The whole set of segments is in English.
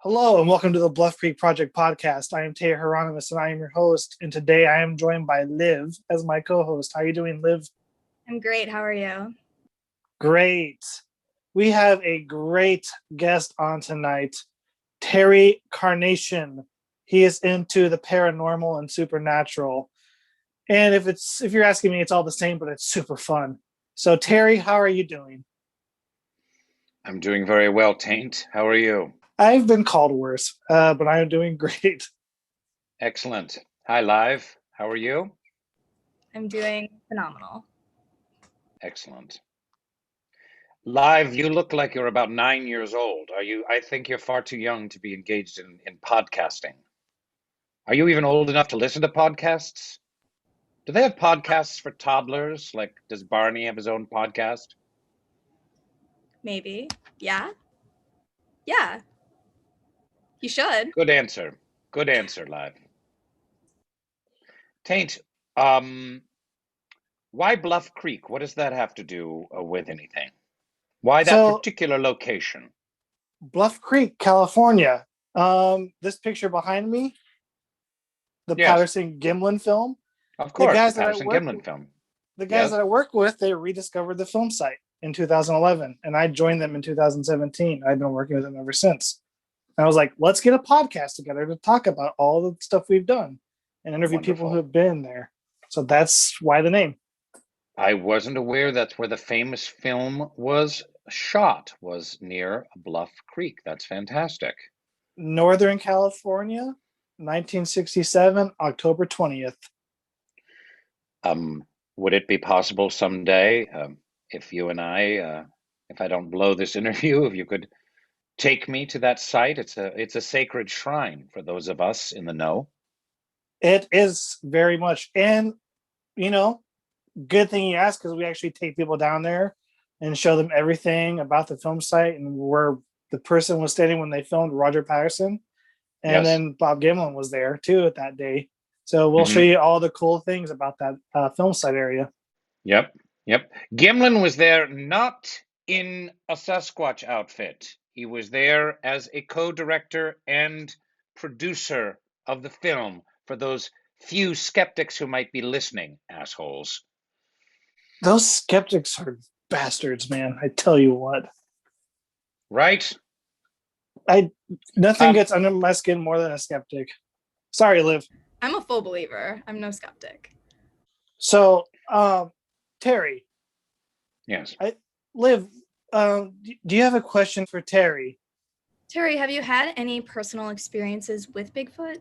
Hello and welcome to the Bluff Creek Project Podcast. I am Tate Hieronymus and I am your host. And today I am joined by Liv as my co-host. How are you doing, Liv? I'm great. How are you? Great. We have a great guest on tonight, Terry Carnation. He is into the paranormal and supernatural. And if you're asking me, it's all the same, but it's super fun. So Terry, how are you doing? I'm doing very well, Taint. How are you? I've been called worse, but I am doing great. Excellent. Hi, Liv. How are you? I'm doing phenomenal. Excellent. Liv, you look like you're about 9 years old. I think you're far too young to be engaged in podcasting. Are you even old enough to listen to podcasts? Do they have podcasts for toddlers? Like, does Barney have his own podcast? Maybe. Yeah. You should. Good answer. Good answer, Liv. Taint, why Bluff Creek? What does that have to do with anything? Why that particular location? Bluff Creek, California. This picture behind me, the Patterson Gimlin film. Of course, the Patterson Gimlin film. The guys that I work with, they rediscovered the film site in 2011, and I joined them in 2017. I've been working with them ever since. And I was like, let's get a podcast together to talk about all the stuff we've done and interview people who have been there. So that's why the name. I wasn't aware that's where the famous film was shot, was near Bluff Creek. That's fantastic. Northern California, 1967, October 20th. Would it be possible someday, if you and I, if I don't blow this interview, if you could take me to that site? It's a sacred shrine for those of us in the know. It is very much. And, good thing you asked, because we actually take people down there and show them everything about the film site and where the person was standing when they filmed Roger Patterson. And then Bob Gimlin was there too at that day. So we'll show you all the cool things about that film site area. Yep. Gimlin was there not in a Sasquatch outfit. He was there as a co-director and producer of the film, for those few skeptics who might be listening, assholes. Those skeptics are bastards, man. I tell you what. Right? Nothing gets under my skin more than a skeptic. Sorry, Liv. I'm a full believer. I'm no skeptic. So, Terry. Yes. Liv, do you have a question for Terry? Terry, have you had any personal experiences with Bigfoot?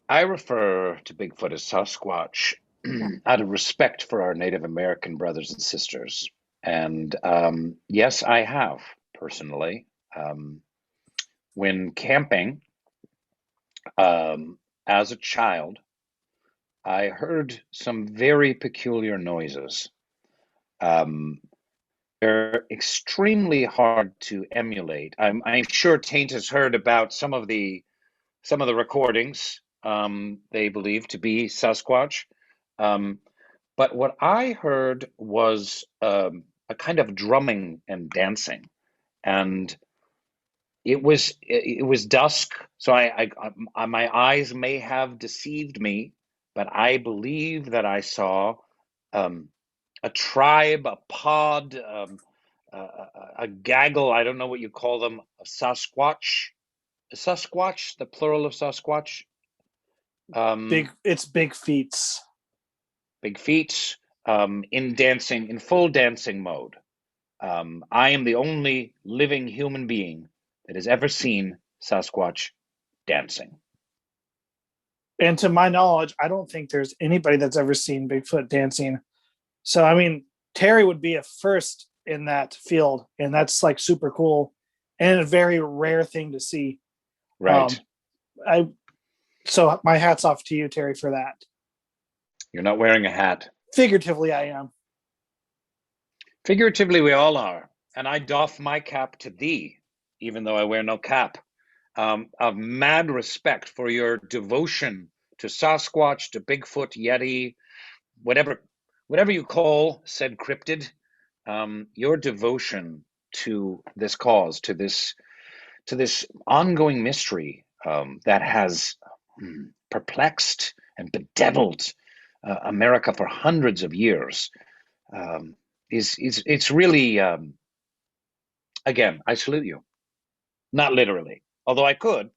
I refer to Bigfoot as Sasquatch out of respect for our Native American brothers and sisters. And yes, I have personally. When camping as a child, I heard some very peculiar noises. They're extremely hard to emulate. I'm sure Taint has heard about some of the recordings they believe to be Sasquatch. But what I heard was a kind of drumming and dancing, and it was dusk, so I my eyes may have deceived me, but I believe that I saw a tribe, a pod, a gaggle. I don't know what you call them. A Sasquatch. Sasquatch, the plural of Sasquatch. It's big feats. Big feats in full dancing mode. I am the only living human being that has ever seen Sasquatch dancing. And to my knowledge, I don't think there's anybody that's ever seen Bigfoot dancing. So, I mean, Terry would be a first in that field, and that's like super cool and a very rare thing to see. Right. So my hat's off to you, Terry, for that. You're not wearing a hat. Figuratively, I am. Figuratively, we all are. And I doff my cap to thee, even though I wear no cap. Of mad respect for your devotion to Sasquatch, to Bigfoot, Yeti, whatever you call said cryptid. Your devotion to this cause, to this ongoing mystery that has perplexed and bedeviled America for hundreds of years. It's really again, I salute you. Not literally, although I could.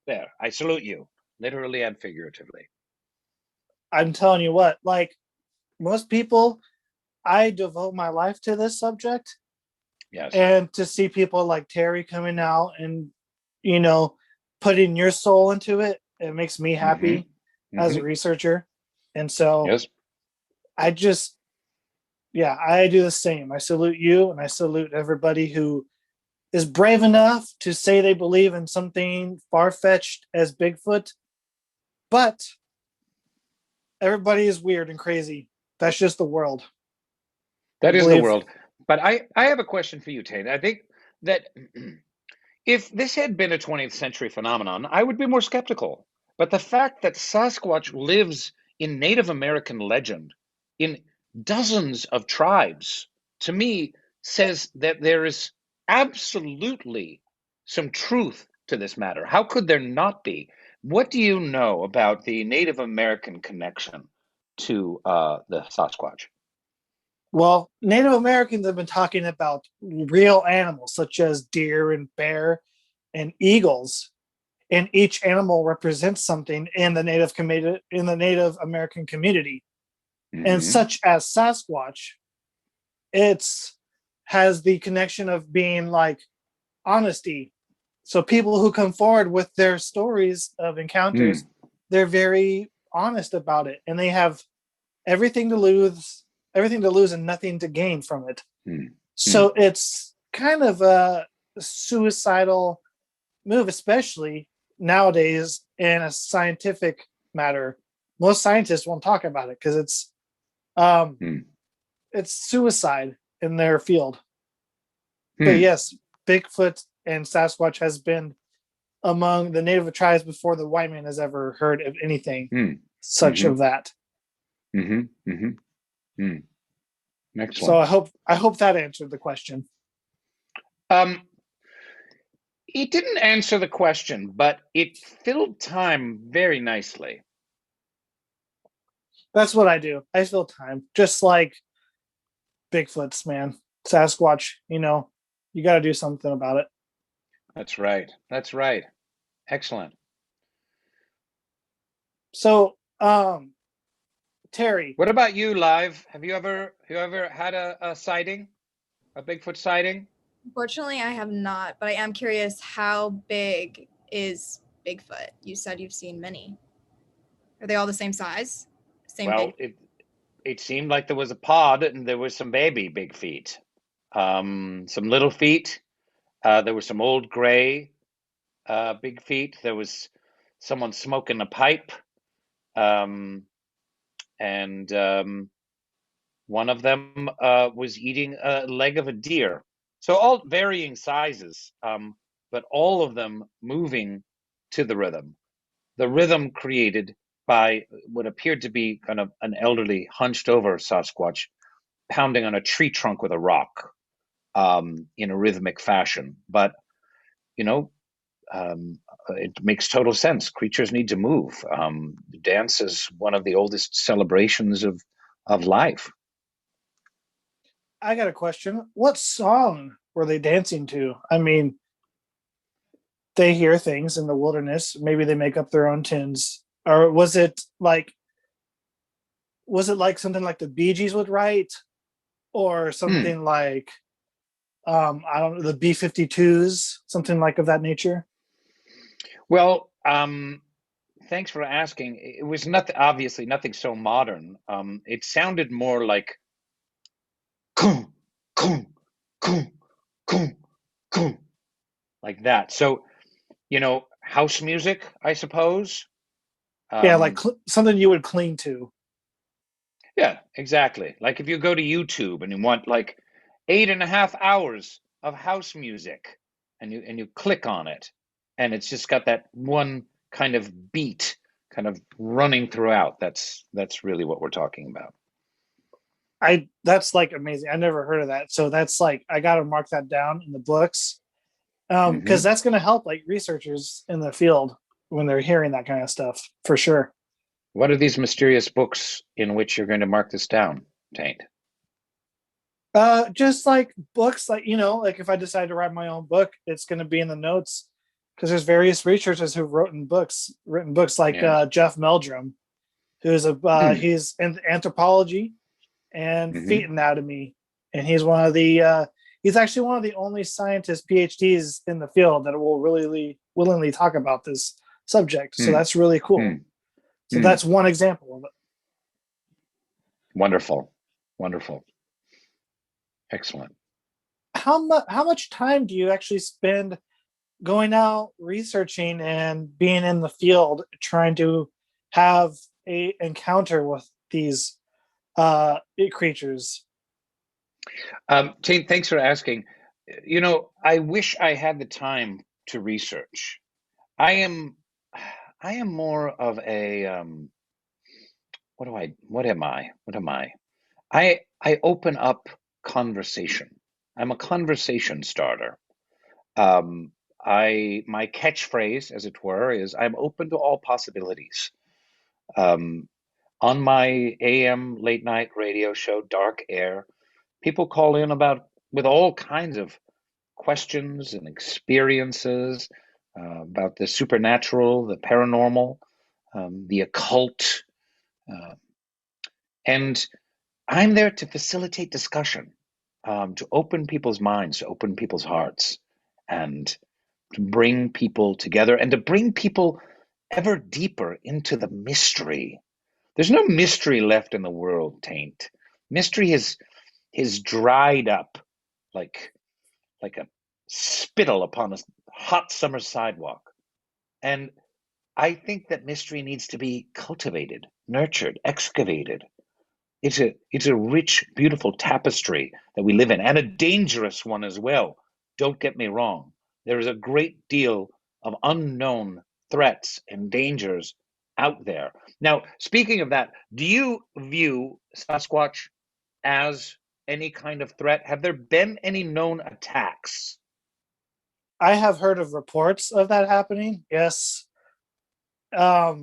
There, I salute you, literally and figuratively. I'm telling you what, like most people, I devote my life to this subject. Yes. And to see people like Terry coming out and, you know, putting your soul into it, it makes me happy as a researcher. And so yes. I just, yeah, I do the same. I salute you, and I salute everybody who is brave enough to say they believe in something far-fetched as Bigfoot. But everybody is weird and crazy. That's just the world. That is the world. But I have a question for you, Tate. I think that if this had been a 20th century phenomenon, I would be more skeptical. But the fact that Sasquatch lives in Native American legend in dozens of tribes, to me, says that there is absolutely some truth to this matter. How could there not be? What do you know about the Native American connection to the Sasquatch? Well, Native Americans have been talking about real animals such as deer and bear and eagles, and each animal represents something in the Native American community. And such as Sasquatch, it's has the connection of being like honesty. So people who come forward with their stories of encounters, they're very honest about it, and they have everything to lose and nothing to gain from it. So it's kind of a suicidal move, especially nowadays in a scientific matter. Most scientists won't talk about it because it's suicide in their field. But yes, Bigfoot and Sasquatch has been among the native tribes before the white man has ever heard of anything such of that. Excellent. So I hope that answered the question. It didn't answer the question, but it filled time very nicely. That's what I do. I fill time, just like Bigfoot's, man. Sasquatch, you know, you got to do something about it. That's right. That's right. Excellent. So, Terry, what about you, Liv? Have you ever had a sighting, a Bigfoot sighting? Unfortunately, I have not, but I am curious, how big is Bigfoot? You said you've seen many. Are they all the same size? Well, it seemed like there was a pod and there was some baby big feet, some little feet. There were some old gray big feet. There was someone smoking a pipe, and one of them was eating a leg of a deer. So all varying sizes, but all of them moving to the rhythm. The rhythm created by what appeared to be kind of an elderly, hunched over Sasquatch pounding on a tree trunk with a rock in a rhythmic fashion. But, you know, it makes total sense. Creatures need to move. Dance is one of the oldest celebrations of life. I got a question. What song were they dancing to? I mean, they hear things in the wilderness. Maybe they make up their own tunes. Or was it like something like the Bee Gees would write? Or something like, I don't know, the B-52s, something like of that nature? Well, thanks for asking. It was obviously nothing so modern. It sounded more like "Kum, kum, kum, kum, kum," like that. So, you know, house music, I suppose. Yeah, like something you would cling to. Yeah, exactly. Like if you go to YouTube and you want like 8.5 hours of house music, and you click on it, and it's just got that one kind of beat kind of running throughout. That's really what we're talking about. That's like amazing. I never heard of that. So that's like I got to mark that down in the books, because that's going to help like researchers in the field when they're hearing that kind of stuff for sure. What are these mysterious books in which you're going to mark this down, Taint? Just like books, like like if I decide to write my own book, it's going to be in the notes because there's various researchers who've written books like Jeff Meldrum, who's he's in anthropology and feet anatomy, and he's one of the he's actually one of the only scientists PhDs in the field that will really willingly talk about this subject. So that's really cool. So that's one example of it. Wonderful. Excellent. How much time do you actually spend going out researching and being in the field trying to have a encounter with these creatures? Tate, thanks for asking. I wish I had the time to research. I am more of a what am I? I open up conversation. I'm a conversation starter. My catchphrase, as it were, is I'm open to all possibilities. On my AM late night radio show, Dark Air, people call in with all kinds of questions and experiences about the supernatural, the paranormal, the occult, and I'm there to facilitate discussion, to open people's minds, to open people's hearts, and to bring people together and to bring people ever deeper into the mystery. There's no mystery left in the world, Taint. Mystery is dried up like a spittle upon a hot summer sidewalk. And I think that mystery needs to be cultivated, nurtured, excavated. It's a rich, beautiful tapestry that we live in, and a dangerous one as well. Don't get me wrong. There is a great deal of unknown threats and dangers out there. Now, speaking of that, do you view Sasquatch as any kind of threat? Have there been any known attacks? I have heard of reports of that happening. Yes. I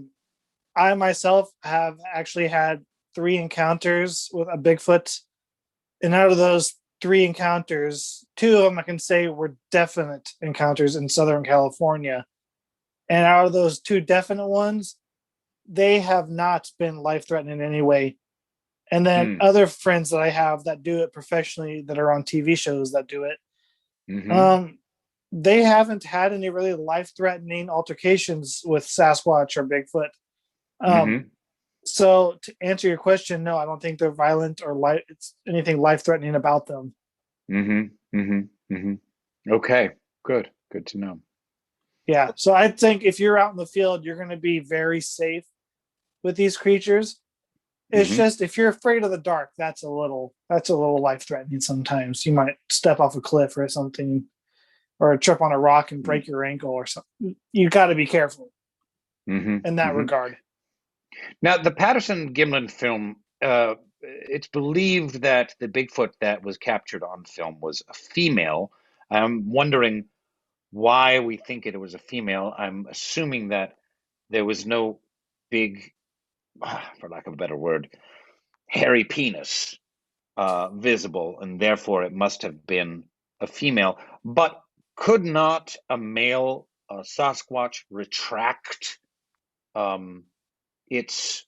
myself have actually had 3 encounters with a Bigfoot. And out of those 3 encounters, 2 of them I can say were definite encounters in Southern California. And out of those 2 definite ones, they have not been life-threatening in any way. And then other friends that I have that do it professionally, that are on TV shows that do it, they haven't had any really life-threatening altercations with Sasquatch or Bigfoot. So to answer your question, no, I don't think they're violent or it's anything life-threatening about them. Okay, good to know. Yeah, so I think if you're out in the field, you're going to be very safe with these creatures. It's just if you're afraid of the dark, that's a little life-threatening sometimes. You might step off a cliff or something, or trip on a rock and break your ankle or something. You got to be careful in that regard. Now, the Patterson Gimlin film, it's believed that the Bigfoot that was captured on film was a female. I'm wondering why we think it was a female. I'm assuming that there was no big, for lack of a better word, hairy penis visible, and therefore it must have been a female. But could not a male Sasquatch retract its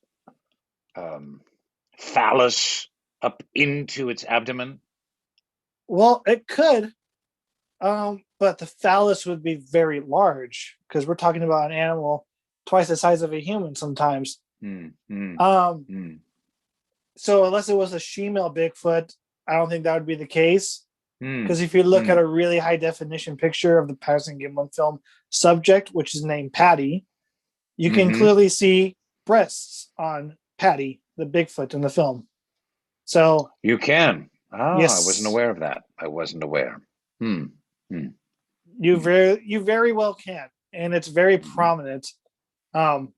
phallus up into its abdomen? Well, it could, but the phallus would be very large because we're talking about an animal twice the size of a human sometimes. So unless it was a she-male Bigfoot, I don't think that would be the case. Because if you look at a really high definition picture of the Patterson Gimlin film subject, which is named Patty, you can clearly see breasts on Patty, the Bigfoot in the film. So you can. Yes. I wasn't aware of that. I wasn't aware. You very well can, and it's very prominent. And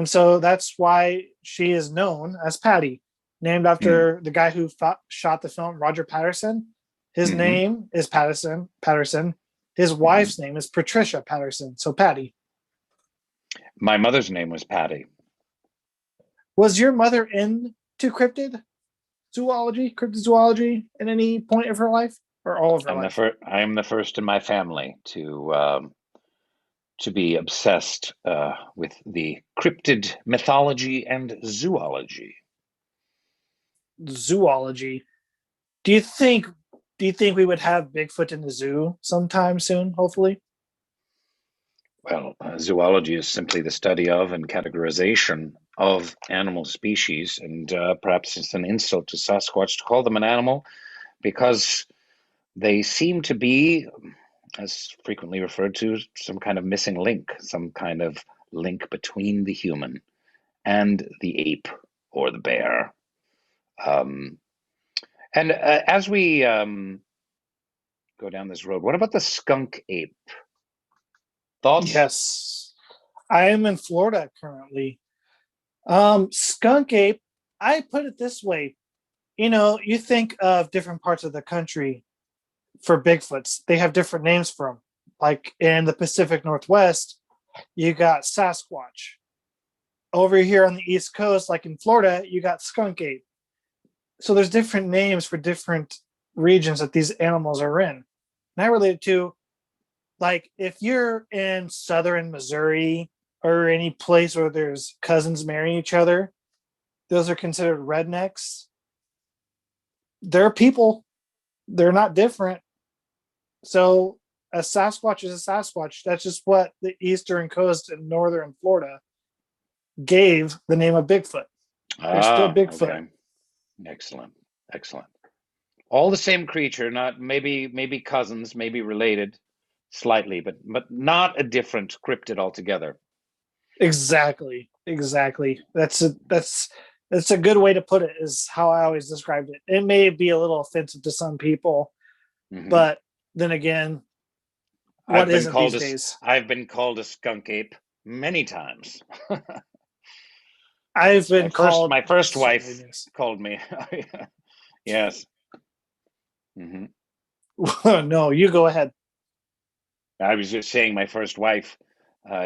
so that's why she is known as Patty. named after the guy who shot the film, Roger Patterson. His name is Patterson. His wife's name is Patricia Patterson. So Patty. My mother's name was Patty. Was your mother into cryptizoology at any point of her life, or all of her life? I am the first in my family to be obsessed with the cryptid mythology and zoology. Zoology. Do you think we would have Bigfoot in the zoo sometime soon, hopefully? Well, zoology is simply the study of and categorization of animal species, and perhaps it's an insult to Sasquatch to call them an animal, because they seem to be, as frequently referred to, some kind of missing link, some kind of link between the human and the ape or the bear. And as we go down this road, what about the skunk ape? Thoughts? Yes. I am in Florida currently. Skunk ape, I put it this way. You think of different parts of the country for Bigfoots. They have different names for them. Like in the Pacific Northwest, you got Sasquatch. Over here on the East Coast, like in Florida, you got skunk ape. So there's different names for different regions that these animals are in. And I relate it to, like, if you're in southern Missouri or any place where there's cousins marrying each other, those are considered rednecks. They're people. They're not different. So a Sasquatch is a Sasquatch. That's just what the eastern coast and northern Florida gave the name of Bigfoot. They're still Bigfoot. Okay. Excellent. All the same creature, not maybe cousins, maybe related slightly, but not a different cryptid altogether. Exactly. That's a good way to put it, is how I always described it. It may be a little offensive to some people, but then again, what isn't these days? I've been called a skunk ape many times. I've been called. My first wife called me. Yes. No, you go ahead. I was just saying, my first wife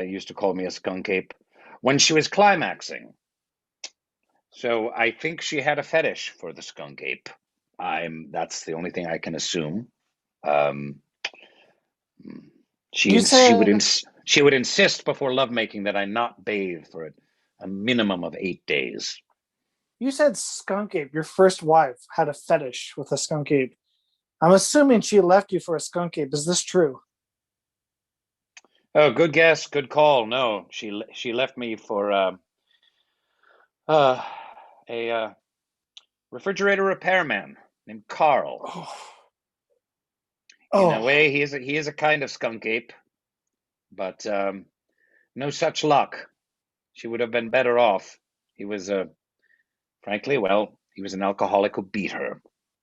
used to call me a skunk ape when she was climaxing. So I think she had a fetish for the skunk ape. That's the only thing I can assume. She would insist before lovemaking that I not bathe for a minimum of 8 days. You said skunk ape. Your first wife had a fetish with a skunk ape. I'm assuming she left you for a skunk ape. Is this true? Oh, good guess, good call. No, she left me for a refrigerator repairman named Carl. In a way, he is a kind of skunk ape, but no such luck. She would have been better off. He was frankly, he was an alcoholic who beat her.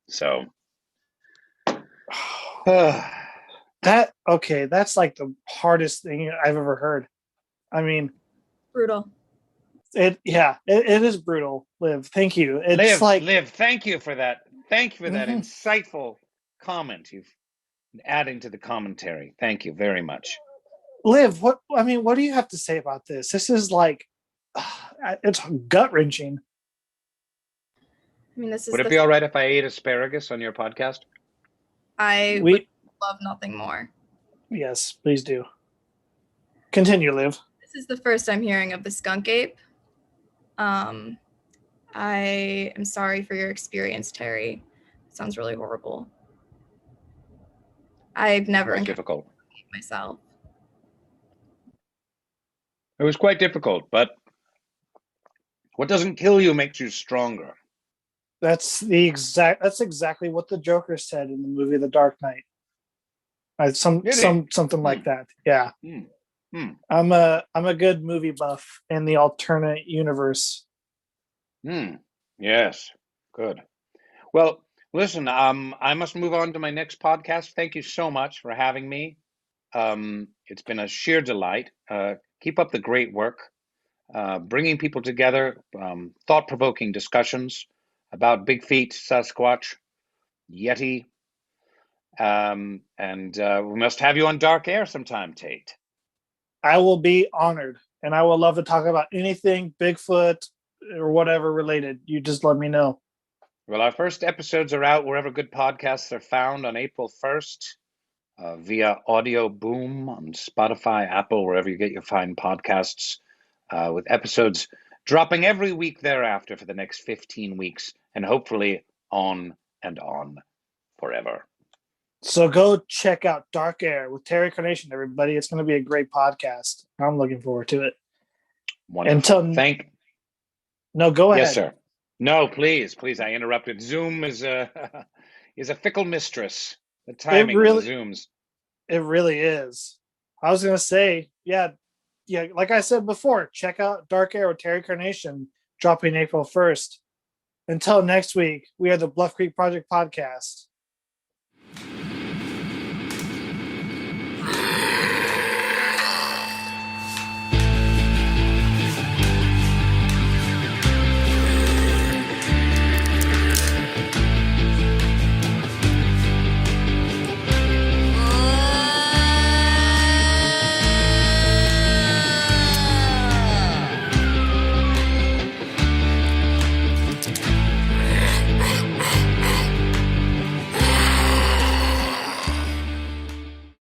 So that's like the hardest thing I've ever heard. I mean, brutal. It is brutal. Liv, thank you. It's Liv, thank you for that. Thank you for that insightful comment. You've adding to the commentary. Thank you very much. Liv, what do you have to say about this? This is like, it's gut wrenching. I mean, would it be all right if I ate asparagus on your podcast? I would love nothing more. Yes, please do. Continue, Liv. This is the first I'm hearing of the skunk ape. I am sorry for your experience, Terry. It sounds really horrible. I've never difficult myself. It was quite difficult, but what doesn't kill you makes you stronger. That's exactly what the Joker said in the movie The Dark Knight. Something like that. Yeah. I'm a good movie buff in the alternate universe. Yes. Good. Well, listen, I must move on to my next podcast. Thank you so much for having me. It's been a sheer delight. Keep up the great work, bringing people together, thought-provoking discussions, about Big Feet, Sasquatch, Yeti. And we must have you on Dark Air sometime, Tate. I will be honored, and I will love to talk about anything Bigfoot or whatever related. You just let me know. Well, our first episodes are out wherever good podcasts are found on April 1st via Audio Boom on Spotify, Apple, wherever you get your fine podcasts, with episodes dropping every week thereafter for the next 15 weeks, and hopefully on and on forever. So go check out Dark Air with Terry Carnation, everybody. It's going to be a great podcast. I'm looking forward to it. Wonderful. No, go ahead. Yes, sir. No, please. I interrupted. Zoom is a fickle mistress. The timing of the Zooms. It really is. I was going to say, yeah. Like I said before, check out Dark Air with Terry Carnation, dropping April 1st. Until next week, we are the Bluff Creek Project Podcast.